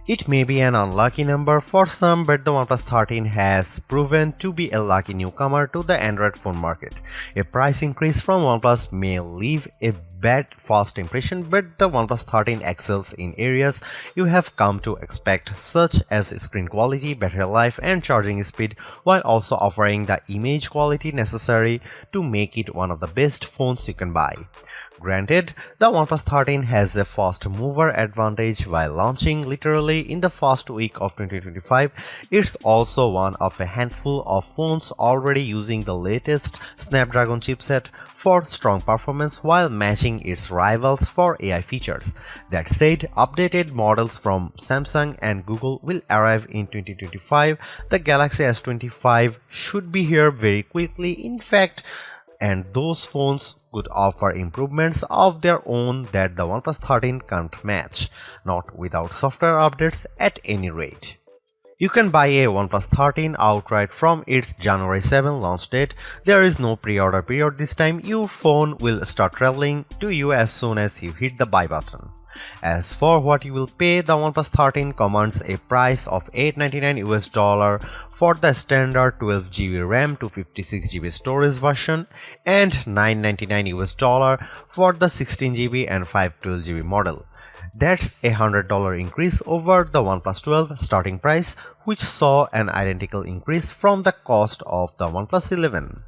It may be an unlucky number for some, but the OnePlus 13 has proven to be a lucky newcomer to the Android phone market. A price increase from OnePlus may leave a bad first impression, but the OnePlus 13 excels in areas you have come to expect, such as screen quality, battery life, and charging speed, while also offering the image quality necessary to make it one of the best phones you can buy. Granted, the OnePlus 13 has a fast mover advantage while launching literally in the first week of 2025. It's also one of a handful of phones already using the latest Snapdragon chipset for strong performance while matching its rivals for AI features. That said, updated models from Samsung and Google will arrive in 2025. The Galaxy S25 should be here very quickly. In fact, and those phones could offer improvements of their own that the OnePlus 13 can't match, not without software updates at any rate. You can buy a OnePlus 13 outright from its January 7 launch date. There is no pre-order period this time. Your phone will start traveling to you as soon as you hit the buy button. As for what you will pay, the OnePlus 13 commands a price of $899 for the standard 12GB RAM to 56GB storage version and $999 for the 16GB and 512GB model. That's a $100 increase over the OnePlus 12 starting price, which saw an identical increase from the cost of the OnePlus 11.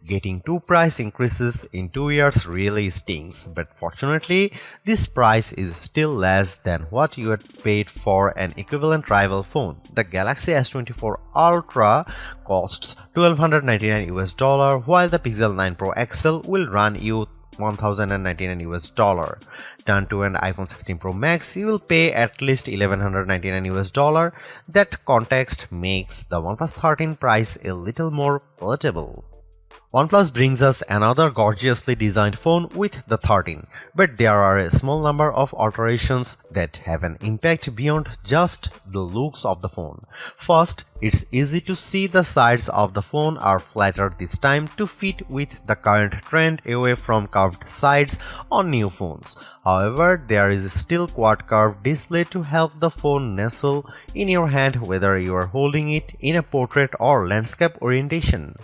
Getting two price increases in 2 years really stings, but fortunately, this price is still less than what you had paid for an equivalent rival phone. The Galaxy S24 Ultra costs $1,299, while the Pixel 9 Pro XL will run you $1,099. Turn to an iPhone 16 Pro Max, you will pay at least $1,199. That context makes the OnePlus 13 price a little more palatable. OnePlus brings us another gorgeously designed phone with the 13, but there are a small number of alterations that have an impact beyond just the looks of the phone. First, it's easy to see the sides of the phone are flatter this time to fit with the current trend away from curved sides on new phones. However, there is still quad curved display to help the phone nestle in your hand whether you are holding it in a portrait or landscape orientation.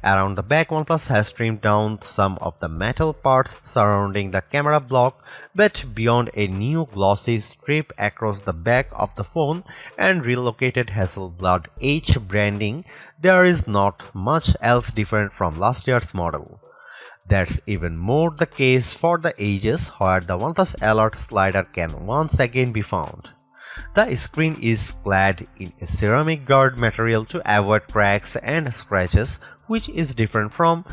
Around the back, OnePlus has trimmed down some of the metal parts surrounding the camera block, but beyond a new glossy strip across the back of the phone and relocated Hasselblad H branding, there is not much else different from last year's model. That's even more the case for the edges, where the OnePlus Alert slider can once again be found. The screen is clad in a ceramic guard material to avoid cracks and scratches, which is different from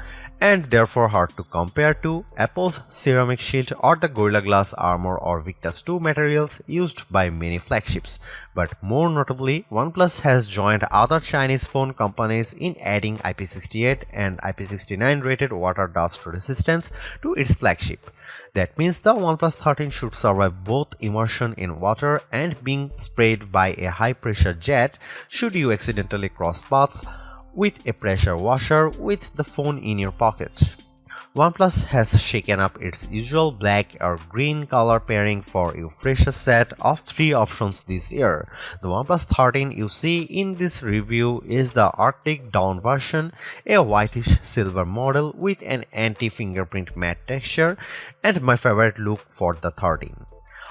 and therefore hard to compare to Apple's ceramic shield or the Gorilla Glass Armor or Victus 2 materials used by many flagships. But more notably, OnePlus has joined other Chinese phone companies in adding IP68 and IP69 rated water dust resistance to its flagship. That means the OnePlus 13 should survive both immersion in water and being sprayed by a high-pressure jet should you accidentally cross paths with a pressure washer with the phone in your pocket. OnePlus has shaken up its usual black or green color pairing for a fresher set of 3 options this year. The OnePlus 13 you see in this review is the Arctic Dawn version, a whitish silver model with an anti-fingerprint matte texture, and my favorite look for the 13.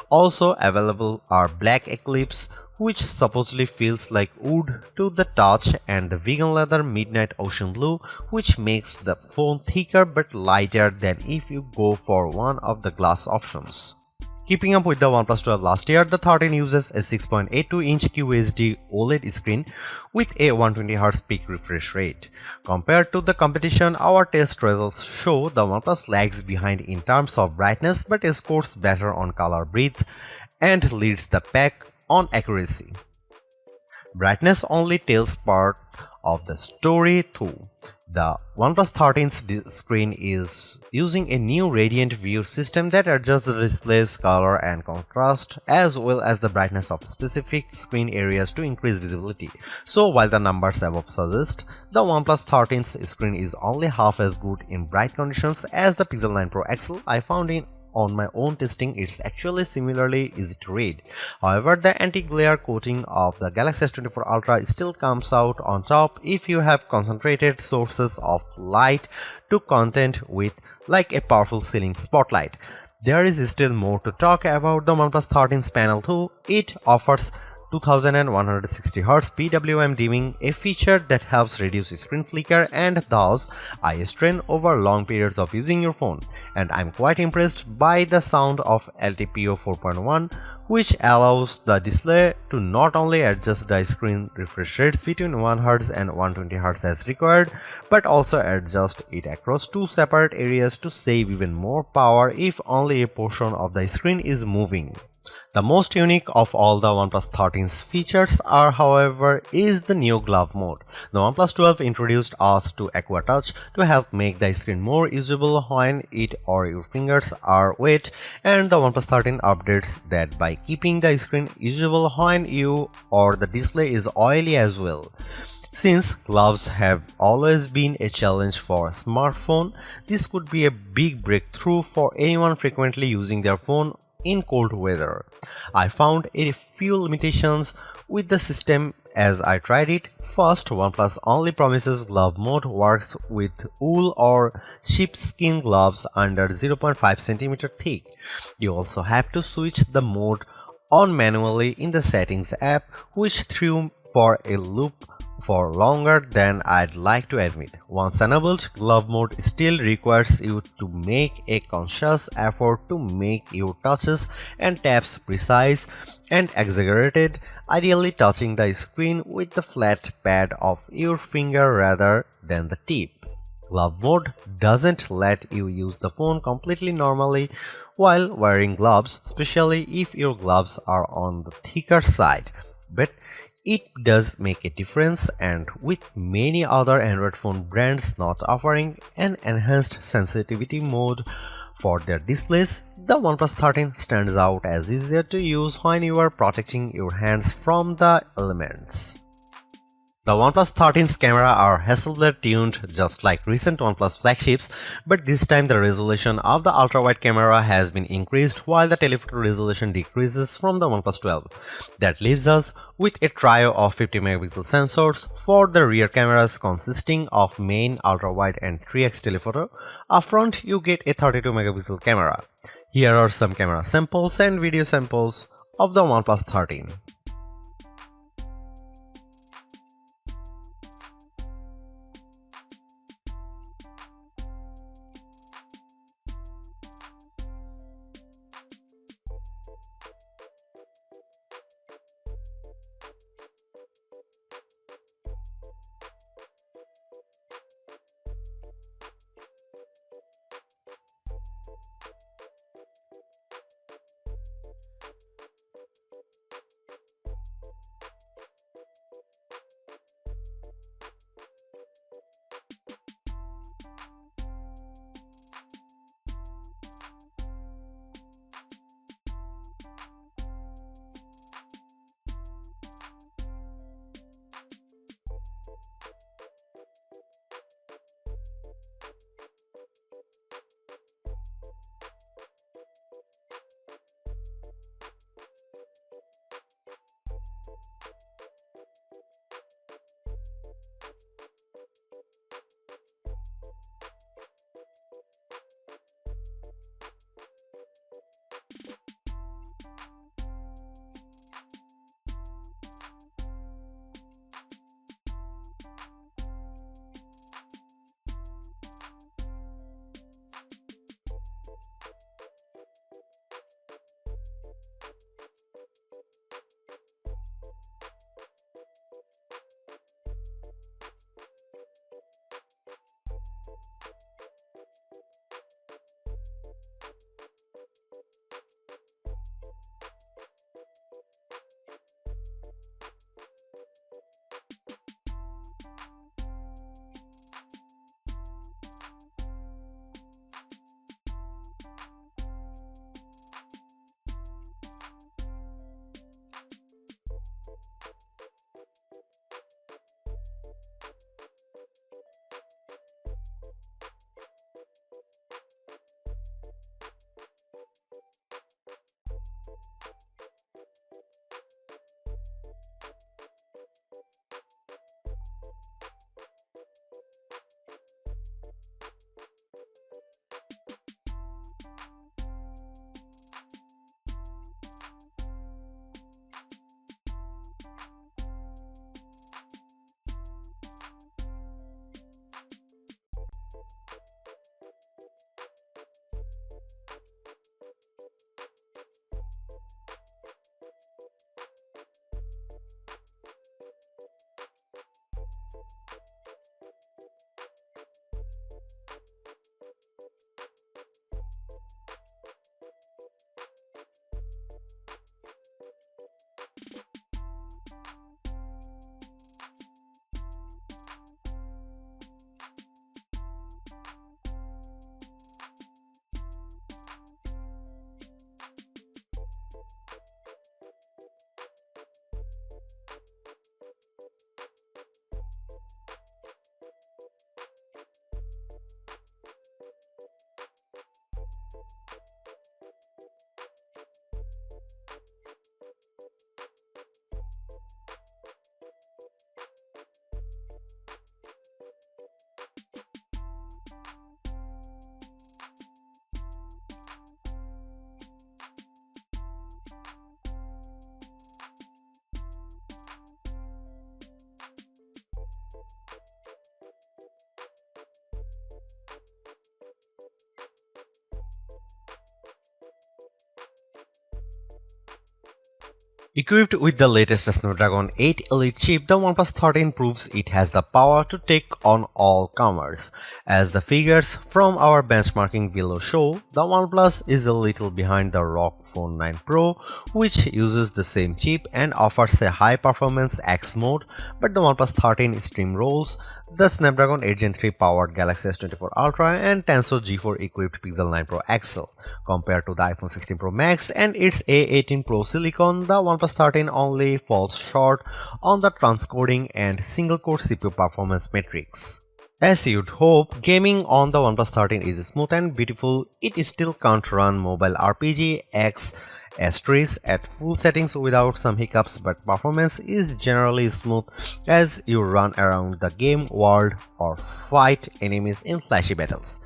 Also available are Black Eclipse, which supposedly feels like wood to the touch, and the vegan leather Midnight Ocean Blue, which makes the phone thicker but lighter than if you go for one of the glass options. Keeping up with the OnePlus 12 last year, the 13 uses a 6.82-inch QHD OLED screen with a 120Hz peak refresh rate. Compared to the competition, our test results show the OnePlus lags behind in terms of brightness but scores better on color breadth and leads the pack on accuracy. Brightness only tells part of the story too. The OnePlus 13's screen is using a new Radiant View system that adjusts the display's color and contrast as well as the brightness of specific screen areas to increase visibility. So while the numbers above suggest, the OnePlus 13's screen is only half as good in bright conditions as the Pixel 9 Pro XL, I found on my own testing, it's actually similarly easy to read. However, the anti-glare coating of the Galaxy S24 Ultra still comes out on top if you have concentrated sources of light to content with like a powerful ceiling spotlight. There is still more to talk about the OnePlus 13's panel too. It offers 2160Hz PWM dimming, a feature that helps reduce screen flicker and thus eye strain over long periods of using your phone. And I'm quite impressed by the sound of LTPO 4.1, which allows the display to not only adjust the screen refresh rates between 1Hz and 120Hz as required, but also adjust it across two separate areas to save even more power if only a portion of the screen is moving. The most unique of all the OnePlus 13's features are, however, is the new glove mode. The OnePlus 12 introduced us to Aqua Touch to help make the screen more usable when it or your fingers are wet, and the OnePlus 13 updates that by keeping the screen usable when you or the display is oily as well. Since gloves have always been a challenge for a smartphone, this could be a big breakthrough for anyone frequently using their phone in cold weather. I found a few limitations with the system as I tried it. First, OnePlus only promises glove mode works with wool or sheepskin gloves under 0.5 cm thick. You also have to switch the mode on manually in the settings app, which threw for a loop for longer than I'd like to admit. Once enabled, glove mode still requires you to make a conscious effort to make your touches and taps precise and exaggerated, ideally touching the screen with the flat pad of your finger rather than the tip. Glove mode doesn't let you use the phone completely normally while wearing gloves, especially if your gloves are on the thicker side. But it does make a difference, and with many other Android phone brands not offering an enhanced sensitivity mode for their displays, the OnePlus 13 stands out as easier to use when you are protecting your hands from the elements. The OnePlus 13's camera are Hasselblad tuned just like recent OnePlus flagships, but this time the resolution of the ultra-wide camera has been increased while the telephoto resolution decreases from the OnePlus 12. That leaves us with a trio of 50 megapixel sensors for the rear cameras consisting of main, ultra-wide and 3x telephoto. Up front you get a 32 megapixel camera. Here are some camera samples and video samples of the OnePlus 13. Equipped with the latest Snapdragon 8 Elite chip, the OnePlus 13 proves it has the power to take on all comers. As the figures from our benchmarking below show, the OnePlus is a little behind the ROG Phone 9 Pro, which uses the same chip and offers a high-performance X mode, but the OnePlus 13 steamrolls the Snapdragon 8 Gen 3 powered Galaxy S24 Ultra and Tensor G4 equipped Pixel 9 Pro XL. Compared to the iPhone 16 Pro Max and its A18 Pro Silicon, the OnePlus 13 only falls short on the transcoding and single-core CPU performance metrics. As you'd hope, gaming on the OnePlus 13 is smooth and beautiful. It still can't run mobile RPG X Asterisk at full settings without some hiccups, but performance is generally smooth as you run around the game world or fight enemies in flashy battles.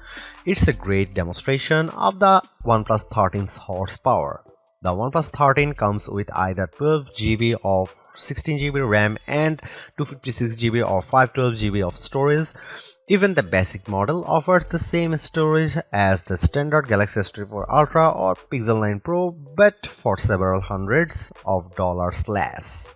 It's a great demonstration of the OnePlus 13's horsepower. The OnePlus 13 comes with either 12GB of 16GB RAM and 256GB or 512GB of storage. Even the basic model offers the same storage as the standard Galaxy S24 Ultra or Pixel 9 Pro, but for several hundreds of dollars less.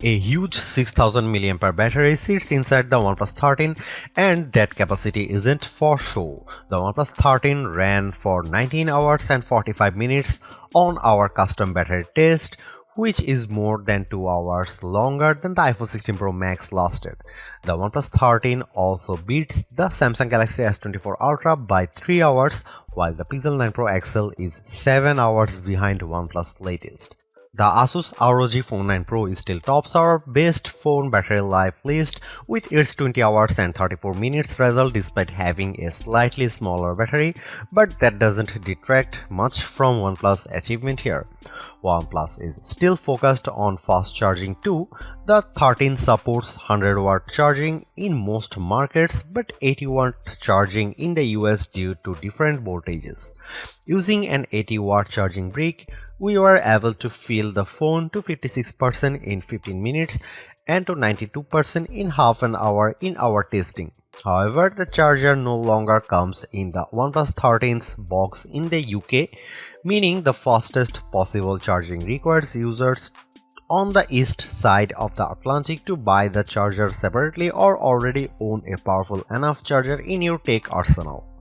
A huge 6000 mAh battery sits inside the OnePlus 13, and that capacity isn't for show. The OnePlus 13 ran for 19 hours and 45 minutes on our custom battery test, which is more than 2 hours longer than the iPhone 16 Pro Max lasted. The OnePlus 13 also beats the Samsung Galaxy S24 Ultra by 3 hours, while the Pixel 9 Pro XL is 7 hours behind OnePlus latest. The Asus ROG Phone 9 Pro still tops our best phone battery life list with its 20 hours and 34 minutes result despite having a slightly smaller battery, but that doesn't detract much from OnePlus' achievement here. OnePlus is still focused on fast charging too. The 13 supports 100-watt charging in most markets but 80-watt charging in the US due to different voltages. Using an 80-watt charging brick, we were able to fill the phone to 56% in 15 minutes and to 92% in half an hour in our testing. However, the charger no longer comes in the OnePlus 13's box in the UK, meaning the fastest possible charging requires users on the east side of the Atlantic to buy the charger separately or already own a powerful enough charger in your tech arsenal.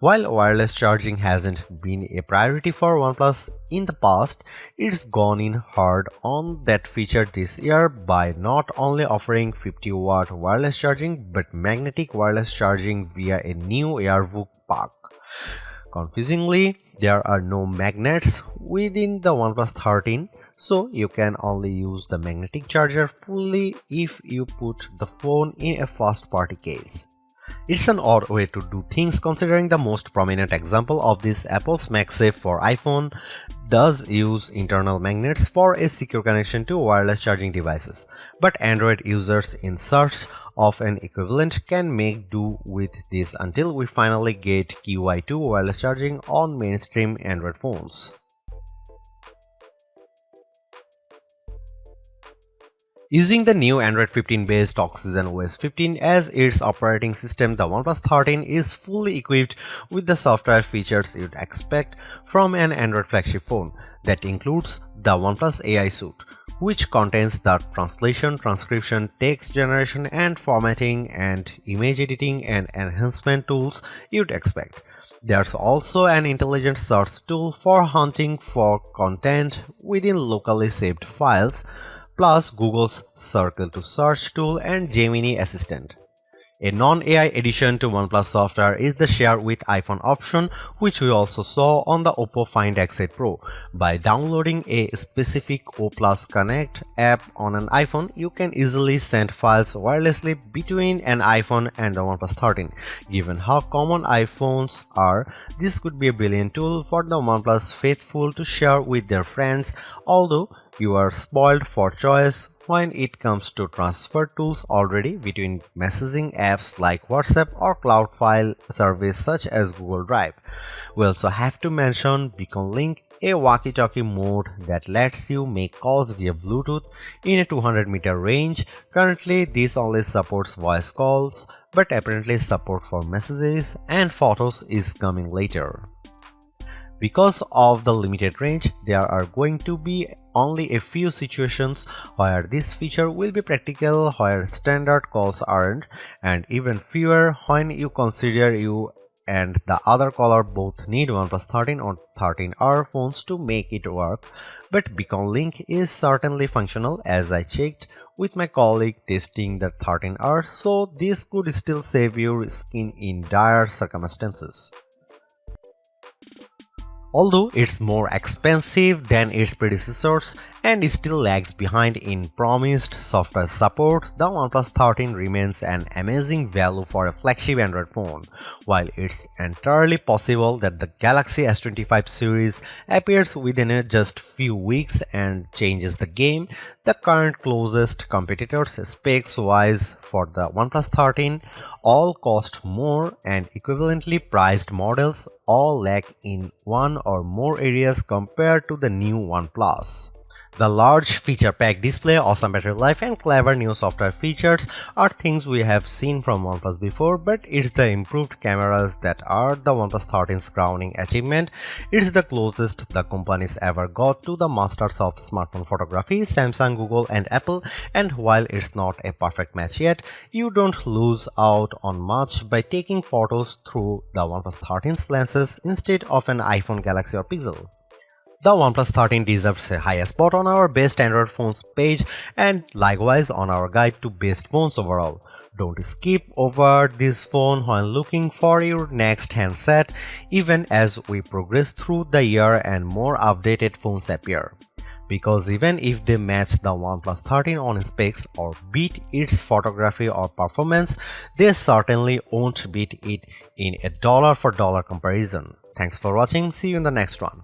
While wireless charging hasn't been a priority for OnePlus in the past, it's gone in hard on that feature this year by not only offering 50-watt wireless charging but magnetic wireless charging via a new AirVook pack. Confusingly, there are no magnets within the OnePlus 13, so you can only use the magnetic charger fully if you put the phone in a first-party case. It's an odd way to do things considering the most prominent example of this, Apple's MagSafe for iPhone, does use internal magnets for a secure connection to wireless charging devices, but Android users in search of an equivalent can make do with this until we finally get QI2 wireless charging on mainstream Android phones. Using the new Android 15 based Oxygen OS 15 as its operating system, the OnePlus 13 is fully equipped with the software features you'd expect from an Android flagship phone. That includes the OnePlus AI Suite, which contains the translation, transcription, text generation and formatting and image editing and enhancement tools you'd expect. There's also an intelligent search tool for hunting for content within locally saved files, plus Google's Circle to Search tool and Gemini Assistant. A non-AI addition to OnePlus software is the Share with iPhone option, which we also saw on the Oppo Find X8 Pro. By downloading a specific O+ Connect app on an iPhone, you can easily send files wirelessly between an iPhone and the OnePlus 13. Given how common iPhones are, this could be a brilliant tool for the OnePlus faithful to share with their friends, although you are spoiled for choice when it comes to transfer tools already between messaging apps like WhatsApp or cloud file service such as Google Drive. We also have to mention Bonlink, a walkie-talkie mode that lets you make calls via Bluetooth in a 200-meter range. Currently, this only supports voice calls, but apparently support for messages and photos is coming later. Because of the limited range, there are going to be only a few situations where this feature will be practical, where standard calls aren't, and even fewer when you consider you and the other caller both need OnePlus 13 or 13R phones to make it work. But Bonlink is certainly functional, as I checked with my colleague testing the 13R, so this could still save your skin in dire circumstances. Although it's more expensive than its predecessors and still lags behind in promised software support, the OnePlus 13 remains an amazing value for a flagship Android phone. While it's entirely possible that the Galaxy S25 series appears within just few weeks and changes the game, the current closest competitors specs-wise for the OnePlus 13 all cost more, and equivalently priced models all lack in one or more areas compared to the new OnePlus. The large feature-packed display, awesome battery life, and clever new software features are things we have seen from OnePlus before, but it's the improved cameras that are the OnePlus 13's crowning achievement. It's the closest the companies ever got to the masters of smartphone photography, Samsung, Google, and Apple, and while it's not a perfect match yet, you don't lose out on much by taking photos through the OnePlus 13's lenses instead of an iPhone, Galaxy, or Pixel. The OnePlus 13 deserves a high spot on our best Android phones page and likewise on our guide to best phones overall. Don't skip over this phone when looking for your next handset, even as we progress through the year and more updated phones appear. Because even if they match the OnePlus 13 on specs or beat its photography or performance, they certainly won't beat it in a dollar for dollar comparison. Thanks for watching, see you in the next one.